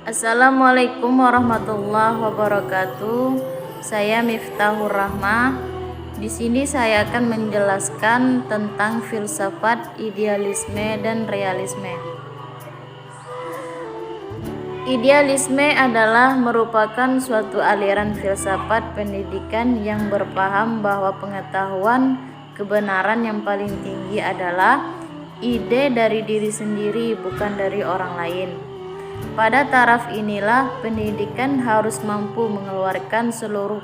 Assalamualaikum warahmatullahi wabarakatuh. Saya Miftahur Rahmah. Di sini saya akan menjelaskan tentang filsafat, idealisme, dan realisme. Idealisme adalah merupakan suatu aliran filsafat pendidikan yang berpaham bahwa pengetahuan kebenaran yang paling tinggi adalah ide dari diri sendiri, bukan dari orang lain. Pada taraf inilah pendidikan harus mampu mengeluarkan seluruh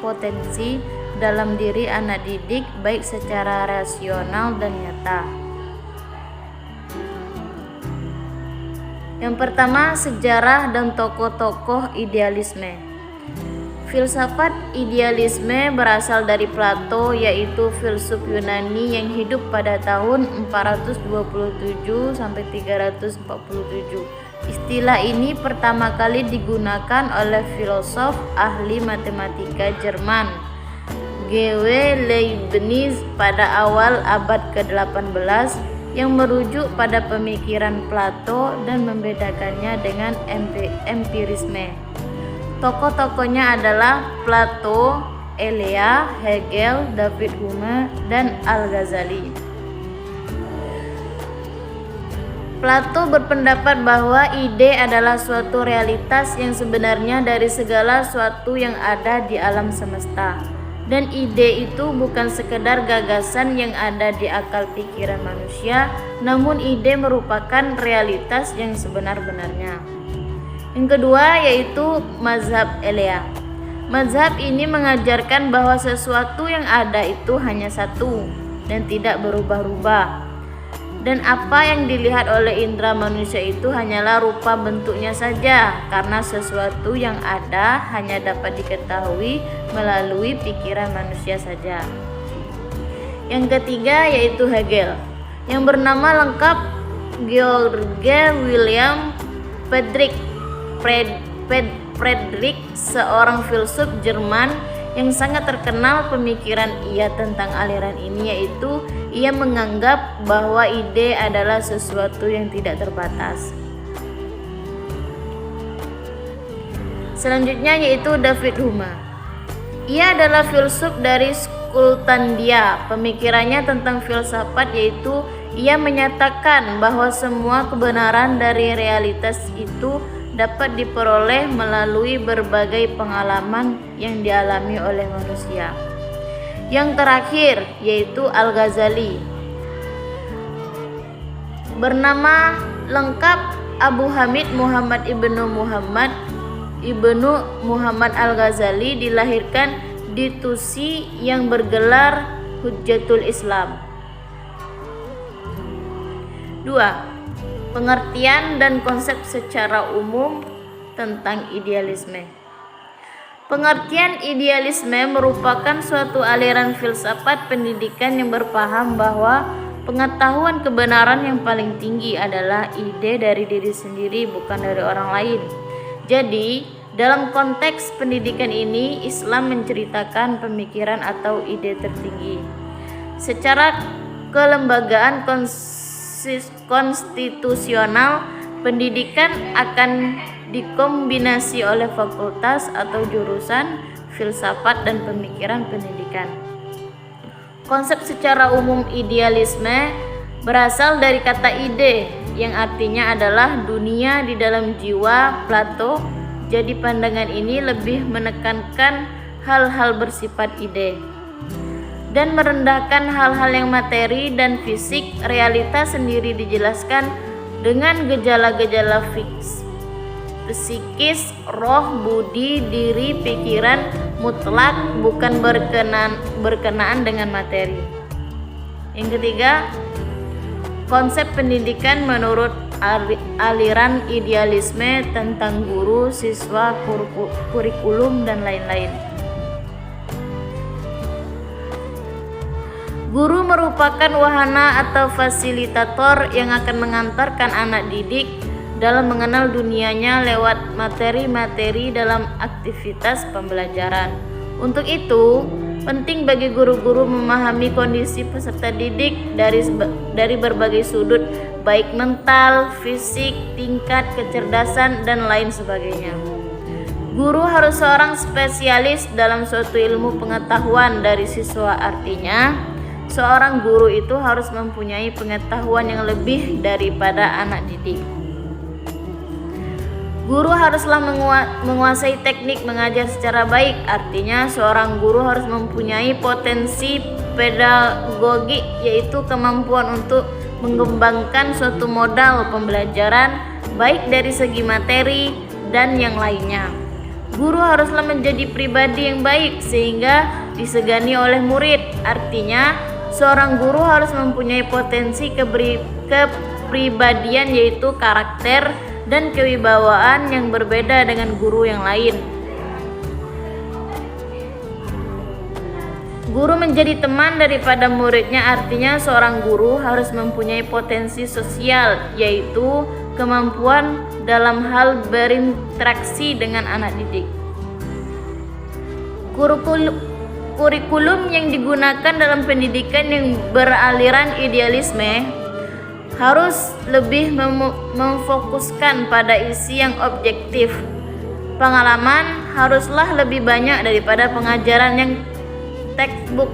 potensi dalam diri anak didik, baik secara rasional dan nyata. Yang pertama, sejarah dan tokoh-tokoh idealisme. Filsafat idealisme berasal dari Plato, yaitu filsuf Yunani yang hidup pada tahun 427 sampai 347. Istilah ini pertama kali digunakan oleh filosof ahli matematika Jerman G.W. Leibniz pada awal abad ke-18 yang merujuk pada pemikiran Plato dan membedakannya dengan empirisme. Tokoh-tokohnya adalah Plato, Elia, Hegel, David Hume, dan Al-Ghazali. Plato berpendapat bahwa ide adalah suatu realitas yang sebenarnya dari segala sesuatu yang ada di alam semesta. Dan ide itu bukan sekedar gagasan yang ada di akal pikiran manusia, namun ide merupakan realitas yang sebenar-benarnya. Yang kedua yaitu mazhab Elia. Mazhab ini mengajarkan bahwa sesuatu yang ada itu hanya satu dan tidak berubah-ubah. Dan apa yang dilihat oleh indera manusia itu hanyalah rupa bentuknya saja, karena sesuatu yang ada hanya dapat diketahui melalui pikiran manusia saja. Yang ketiga yaitu Hegel, yang bernama lengkap Georg Wilhelm Friedrich, seorang filsuf Jerman yang sangat terkenal. Pemikiran ia tentang aliran ini yaitu ia menganggap bahwa ide adalah sesuatu yang tidak terbatas. Selanjutnya yaitu David Hume. Ia adalah filsuf dari Skotlandia. Pemikirannya tentang filsafat yaitu ia menyatakan bahwa semua kebenaran dari realitas itu dapat diperoleh melalui berbagai pengalaman yang dialami oleh manusia. Yang terakhir yaitu Al-Ghazali, bernama lengkap Abu Hamid Muhammad ibnu Muhammad Al-Ghazali, dilahirkan di Tusi yang bergelar Hujjatul Islam. 2. Pengertian dan konsep secara umum tentang idealisme. Pengertian idealisme merupakan suatu aliran filsafat pendidikan yang berpaham bahwa pengetahuan kebenaran yang paling tinggi adalah ide dari diri sendiri, bukan dari orang lain. Jadi, dalam konteks pendidikan ini, Islam menceritakan pemikiran atau ide tertinggi. Secara kelembagaan konstitusional, pendidikan akan dikombinasi oleh fakultas atau jurusan filsafat dan pemikiran pendidikan. Konsep secara umum idealisme berasal dari kata ide yang artinya adalah dunia di dalam jiwa Plato. Jadi pandangan ini lebih menekankan hal-hal bersifat ide dan merendahkan hal-hal yang materi dan fisik. Realitas sendiri dijelaskan dengan gejala-gejala psikis, roh, budi, diri, pikiran mutlak, bukan berkenaan dengan materi. Yang ketiga, konsep pendidikan menurut aliran idealisme tentang guru, siswa, kurikulum, dan lain-lain. Guru merupakan wahana atau fasilitator yang akan mengantarkan anak didik dalam mengenal dunianya lewat materi-materi dalam aktivitas pembelajaran. Untuk itu, Penting bagi guru-guru memahami kondisi peserta didik dari berbagai sudut, baik mental, fisik, tingkat kecerdasan, dan lain sebagainya. Guru harus seorang spesialis dalam suatu ilmu pengetahuan dari siswa, artinya seorang guru itu harus mempunyai pengetahuan yang lebih daripada anak didik. Guru haruslah menguasai teknik mengajar secara baik, artinya seorang guru harus mempunyai potensi pedagogi, yaitu kemampuan untuk mengembangkan suatu modal pembelajaran baik dari segi materi dan yang lainnya. Guru haruslah menjadi pribadi yang baik sehingga disegani oleh murid, artinya seorang guru harus mempunyai potensi kepribadian, yaitu karakter dan kewibawaan yang berbeda dengan guru yang lain. Guru menjadi teman daripada muridnya, artinya seorang guru harus mempunyai potensi sosial, yaitu kemampuan dalam hal berinteraksi dengan anak didik. Kurikulum yang digunakan dalam pendidikan yang beraliran idealisme harus lebih memfokuskan pada isi yang objektif. Pengalaman haruslah lebih banyak daripada pengajaran yang textbook,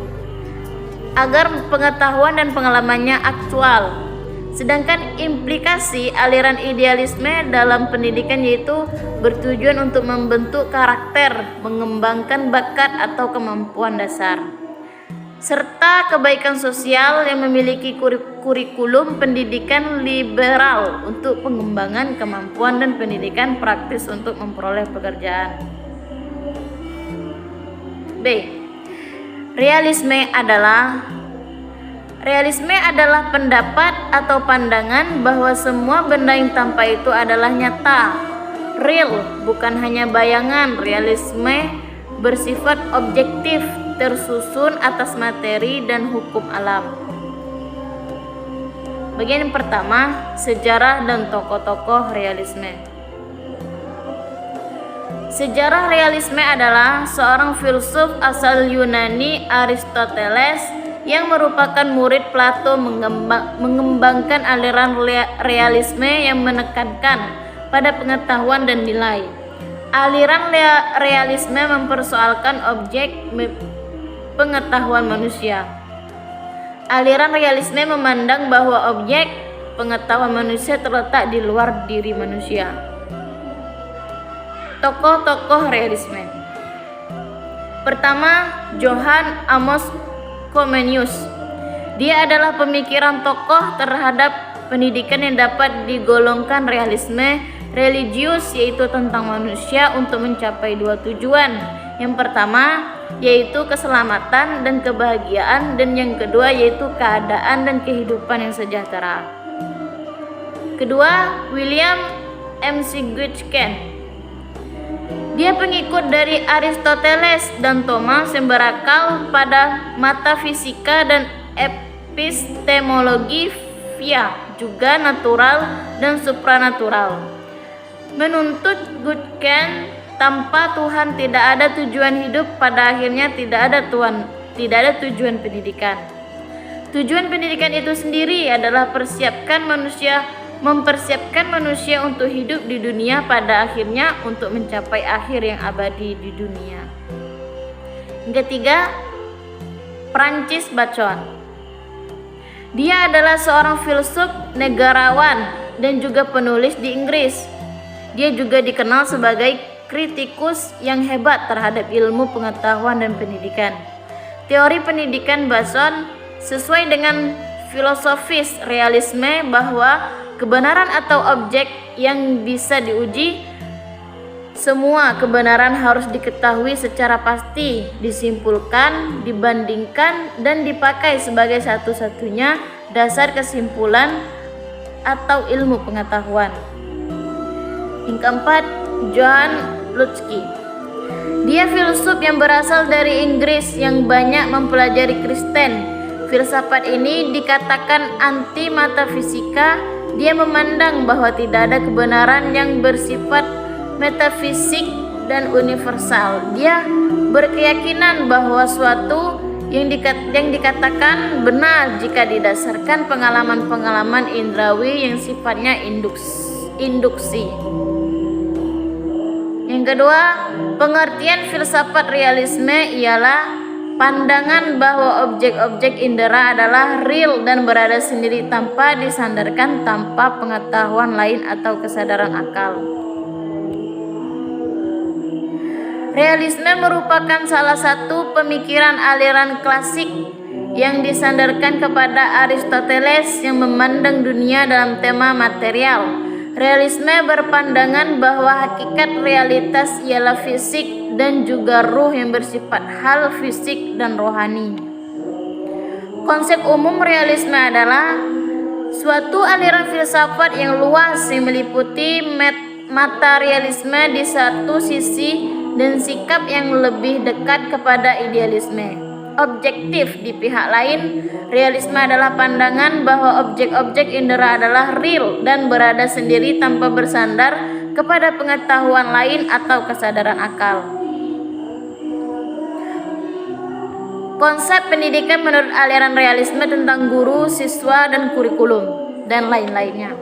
agar pengetahuan dan pengalamannya aktual. Sedangkan implikasi aliran idealisme dalam pendidikan yaitu bertujuan untuk membentuk karakter, mengembangkan bakat atau kemampuan dasar, serta kebaikan sosial yang memiliki kurikulum pendidikan liberal untuk pengembangan kemampuan dan pendidikan praktis untuk memperoleh pekerjaan. B. Realisme adalah pendapat atau pandangan bahwa semua benda yang tampak itu adalah nyata, real, bukan hanya bayangan. Realisme bersifat objektif, tersusun atas materi dan hukum alam. Bagian yang pertama, sejarah dan tokoh-tokoh realisme. Sejarah realisme adalah seorang filsuf asal Yunani, Aristoteles, yang merupakan murid Plato, mengembangkan aliran realisme yang menekankan pada pengetahuan dan nilai. Aliran realisme mempersoalkan objek pengetahuan manusia. Aliran realisme memandang bahwa objek pengetahuan manusia terletak di luar diri manusia. Tokoh-tokoh realisme. Pertama, Johann Amos Comenius. Dia adalah pemikiran tokoh terhadap pendidikan yang dapat digolongkan realisme religius, yaitu tentang manusia untuk mencapai dua tujuan. Yang pertama yaitu keselamatan dan kebahagiaan, dan yang kedua yaitu keadaan dan kehidupan yang sejahtera. Kedua, William McCutcheon. Dia pengikut dari Aristoteles dan Thomas yang berakal pada metafisika dan epistemologi juga natural dan supranatural. Menuntut Gutken tanpa Tuhan tidak ada tujuan hidup, pada akhirnya tidak ada tujuan pendidikan. Tujuan pendidikan itu sendiri adalah mempersiapkan manusia untuk hidup di dunia, pada akhirnya untuk mencapai akhir yang abadi di dunia. Yang ketiga, Francis Bacon. Dia adalah seorang filsuf, negarawan, dan juga penulis di Inggris. Dia juga dikenal sebagai kritikus yang hebat terhadap ilmu pengetahuan dan pendidikan. Teori pendidikan Bacon sesuai dengan filosofis realisme bahwa kebenaran atau objek yang bisa diuji. Semua kebenaran harus diketahui secara pasti, disimpulkan, dibandingkan, dan dipakai sebagai satu-satunya dasar kesimpulan atau ilmu pengetahuan. Yang keempat, John Locke. Dia filsuf yang berasal dari Inggris yang banyak mempelajari Kristen. Filsafat ini dikatakan anti metafisika. Dia memandang bahwa tidak ada kebenaran yang bersifat metafisik dan universal. Dia berkeyakinan bahwa suatu yang dikatakan benar jika didasarkan pengalaman-pengalaman indrawi yang sifatnya induksi. Yang kedua, pengertian filsafat realisme ialah pandangan bahwa objek-objek indera adalah real dan berada sendiri tanpa disandarkan tanpa pengetahuan lain atau kesadaran akal. Realisme merupakan salah satu pemikiran aliran klasik yang disandarkan kepada Aristoteles yang memandang dunia dalam tema material. Realisme berpandangan bahwa hakikat realitas ialah fisik dan juga ruh yang bersifat hal fisik dan rohani. Konsep umum realisme adalah suatu aliran filsafat yang luas yang meliputi materialisme di satu sisi dan sikap yang lebih dekat kepada idealisme. Objektif di pihak lain, realisme adalah pandangan bahwa objek-objek indera adalah real dan berada sendiri tanpa bersandar kepada pengetahuan lain atau kesadaran akal. Konsep pendidikan menurut aliran realisme tentang guru, siswa, dan kurikulum, dan lain-lainnya.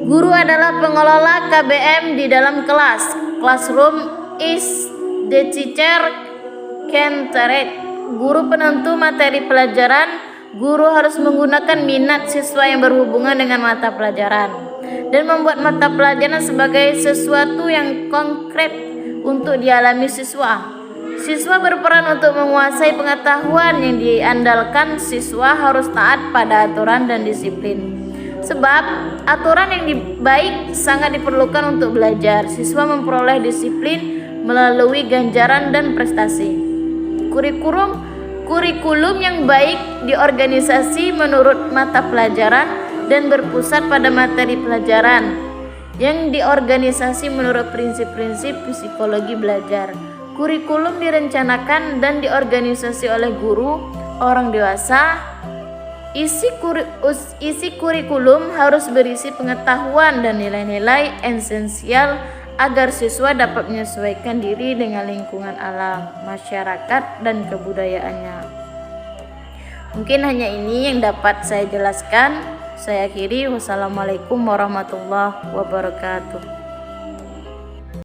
Guru adalah pengelola KBM di dalam kelas. Classroom is the teacher centered. Guru penentu materi pelajaran. Guru harus menggunakan minat siswa yang berhubungan dengan mata pelajaran dan membuat mata pelajaran sebagai sesuatu yang konkret untuk dialami siswa. Siswa berperan untuk menguasai pengetahuan yang diandalkan. Siswa harus taat pada aturan dan disiplin. Sebab aturan yang baik sangat diperlukan untuk belajar. Siswa memperoleh disiplin melalui ganjaran dan prestasi. Kurikulum yang baik diorganisasi menurut mata pelajaran dan berpusat pada materi pelajaran yang diorganisasi menurut prinsip-prinsip psikologi belajar. Kurikulum direncanakan dan diorganisasi oleh guru, orang dewasa. Isi kurikulum harus berisi pengetahuan dan nilai-nilai esensial agar siswa dapat menyesuaikan diri dengan lingkungan alam, masyarakat, dan kebudayaannya. Mungkin hanya ini yang dapat saya jelaskan. Saya akhiri. Wassalamualaikum warahmatullahi wabarakatuh.